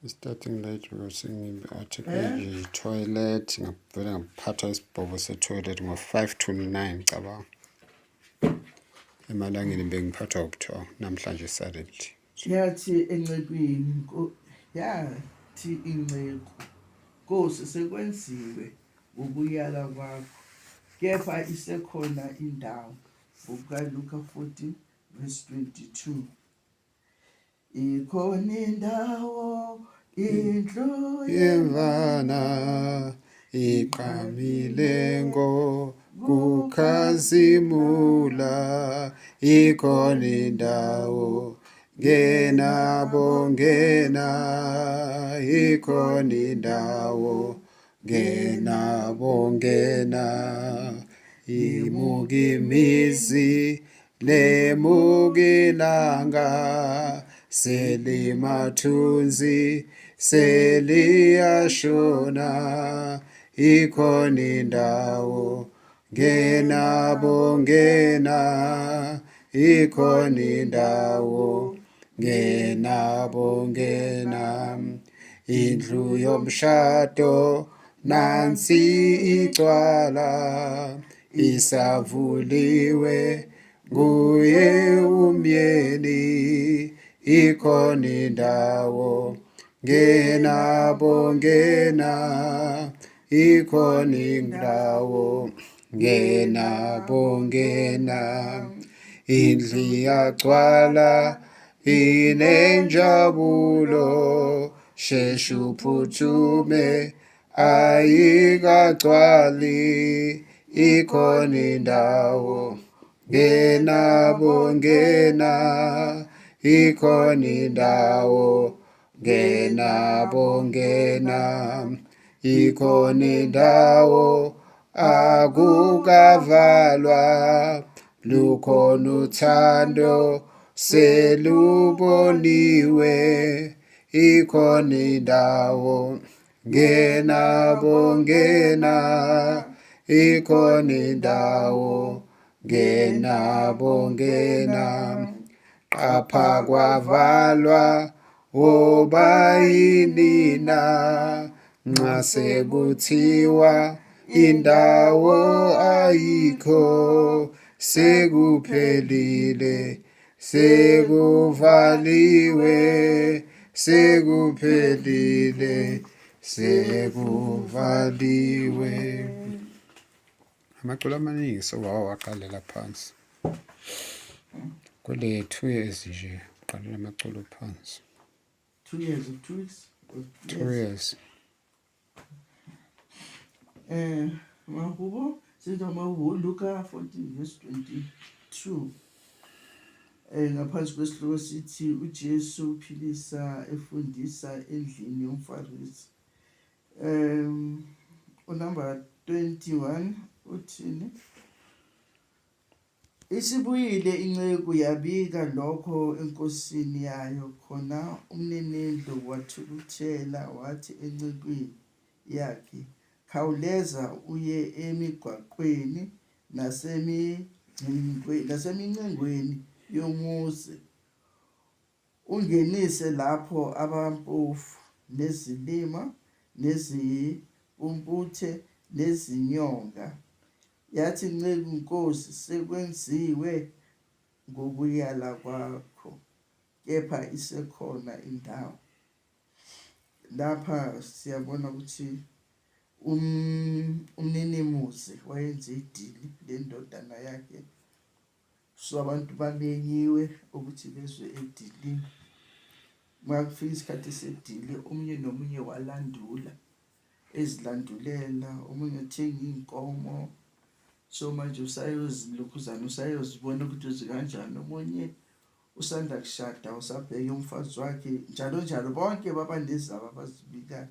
Starting late because athi toilet ngavele ngaphatha isibhobo se-toilet ngo-5 to 9 cabanga. Emalangeni bengiphathwa ubuthongo namhlanje Saturday. Yathi encekwini yathi inceku Nkosi sekwenziwe ukuyala kwakho kepha isekhona indawo ngokukaLuka 14 verse 22 ikhona indawo indlu Yemvana iqamile ngokukhazimula ikhona indawo ngena bongena ikhona indawo ngena bongena imukimizi lemukilanga selimathunzi seliyashona ikhona indawo ngena bongena ikhona indawo ngena bongena indlu yomshado nansi igcwala isavuliwe nguye umyeni ikhona indawo ngena bongena ikhona indawo ngena bongena indlu yagcwala inenjabulo sheshu phuthume ayikagcwali ikhona indawo ngena bongena ikhona indawo ngena bongena ikhona indawo akukavalwa lukhona uthando seluboniwe ikhona indawo ngena bongena ikhona indawo ngena bongena qapha kwavalwa obayinina nxa sekuthiwa indawo ayikho sekuphelile sekuvaliwe sekuphelile sekuvaliwe. Amaculo amaningi sewawaqalela phansi kule 2 years nje uqalela amaculo phansi 2 years or 2 weeks 2 years. Mahubo sithi Mahubo Luka 14 verse 22 ngaphansi kwesihloko sithi uJesu uphilisa efundisa endlini yomFarisi. Unumber 21 uthini? Isibuyile inceku yabika lokho enkosini yayo khona umninindlu wathukuthela wathi encekwini yakhe khawuleza uye emigwaqweni nasemincengweni yomuzi ungenise lapho abampofu nezilima nezimputhe nezinyonga. Yathi inceku Nkosi sekwenziwe ngokuyala kwakho kepha isekhona indawo. Lapha siyabona ukuthi umninimuzi wayenze idili lendodana yakhe so abantu babenyiwe ukuthi bezwe edilini. Makufika isikhathi sedili omunye nomunye walandula ezilandulela omunye uthenga inkomo so manje usayozilokhuzana usayozibona ukuthi uzikanjani omunye usanda kushada usabheka umfazi wakhe njalo njalo bonke babandezaba bazibikayo.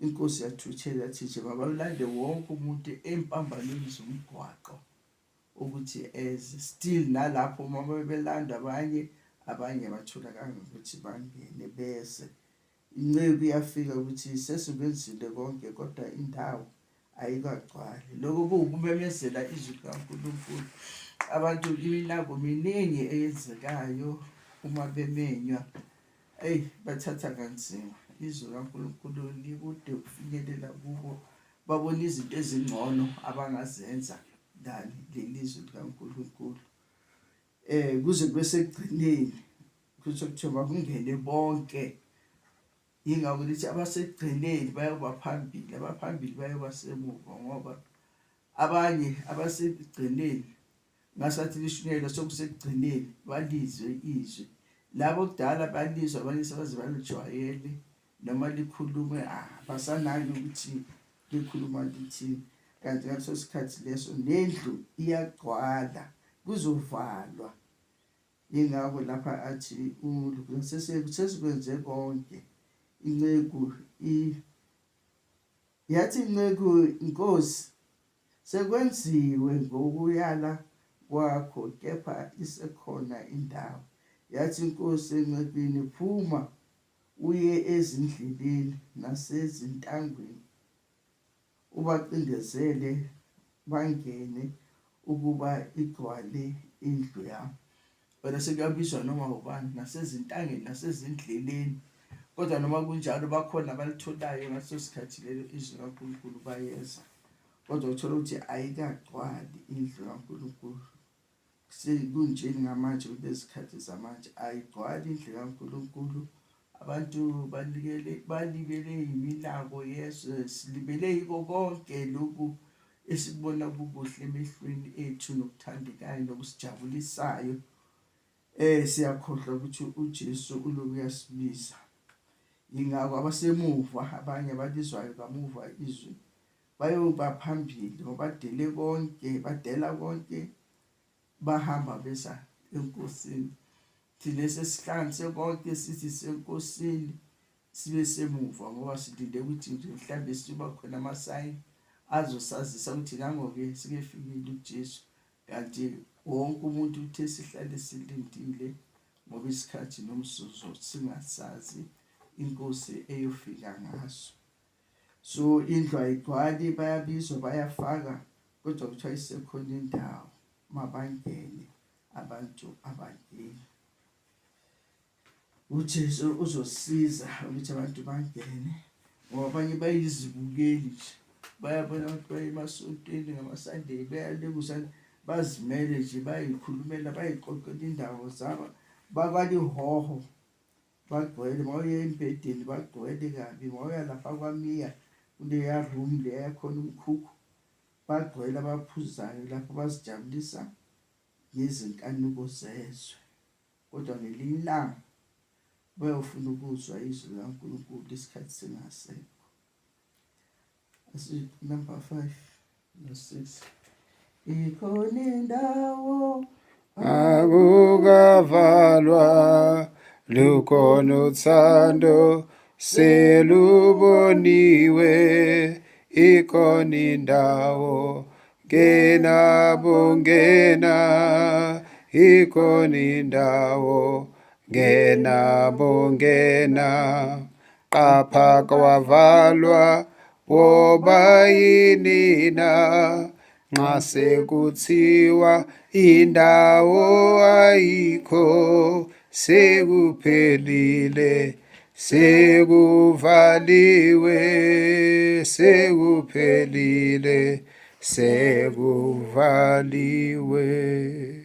Inkosi yathuthela yathi nje mabalande wonke umuntu empambanweni zomgwaqo ukuthi still nalapho uma bebelanda abanye batholakala ukuthi bangene bese inceku iyafika ukuthi sesikwenzile konke kodwa indawo ayikagcwali. Lokho kuwukumemezela izwi kaNkulunkulu. Abantu iminako miningi eyenzekayo uma bemenywa eyi bathatha kanzima. Izwi likaNkulunkulu likude ukufinyelela kubo, babona izinto ezingcono abangazenza than lelizwi likaNkulunkulu. Kuze kube sekugcineni kusho kuthiwa makungene bonke. Yingakho lithi abasekugcineni bayoba phambili, abaphambili bayoba semuva, ngoba abanye abasekugcineni ngasathi lishunyayelo sokusekugcineni balizwe izwi. Labo kudala balizwa, abanye sebaze balijwayele, noma likhulume basanaki ukuthi likhuluma lithini. Kanti ngaleso sikhathi leso nendlu iyagcwala, kuzovalwa. Yingakho lapha athi sesikwenze konke. Inceku yathi inceku, Nkosi, sekwenziwe ngokuyala kwakho, kepha isekhona indawo. Yathi inkosi encekwini, phuma uye ezindleleni nasezintangweni, ubacindezele bangene, ukuba igcwale indlu yami. Wena sekuyabizwa noma ubani, nasezintangeni nasezindleleni. Kodwa noma kunjalo bakhona abalitholayo ngaleso sikhathi lelo izwi likaNkulunkulu bayeza. Kodwa uthola ukuthi ayikagcwali indlu kaNkulunkulu. Sekunjeni ngamanje, kulezikhathi zamanje ayigcwali indlu kaNkulunkulu. Abantu balibele iminako yezwe, silibele yiko konke lokhu esikubona kubuhle emehlweni ethu nokuthandekayo nokusijabulisayo. Siyakhohlwa ukuthi uJesu uloku uyasibiza. Yingakho abasemuva, abanye abalizwayo kamuva izwi, bayoba phambili ngoba badela konke, bahamba besa enkosini. Thina esesihlanganise konke sithi senkosini, sibe semuva ngoba silinde ukuthi mhlawumbe siba khona amasayini azosazisa ukuthi nangoke sikefikile uJesu. Kanti wonke umuntu uthe sihlale silindile ngoba isikhathi nomzuzu singasazi inkosi eyofika ngaso. So indlu ayigcwali, bayabizwa bayafaka, kodwa kuthiwa isekhona indawo, mabangene abantu abangeni. uJesu uzosiza ukuthi abantu bangene, ngoba abanye bayizibukeli nje, bayabona ukuthi baye emasontweni ngamaSunday, bayalekusa, bazimele nje, bayikhulumela, bayiqoqela indawo zabo, bakwalihoho bagcwele. Mawuye embhedeni bagcwele kabi, mawuya lapha kwamiya kuleya room leya khona umkhukhu, bagcwele abaphuzayo lapho, bazijabulisa ngezinkanuko zezwe. Kodwa ngelinye ilanga bayofuna ukuzwa izwi likaNkulunkulu isikhathi singasekho. Number 5 no 6. Ikhona indawo akukavalwa, lukhona uthando seluboniwe. Ikhona indawo, ngena bongena. Ikhona indawo, ngena bongena. Qapha kwavalwa woba yinina, nxa sekuthiwa indawo ayikho, sekuphelile, sekuvaliwe, sekuphelile, sekuvaliwe.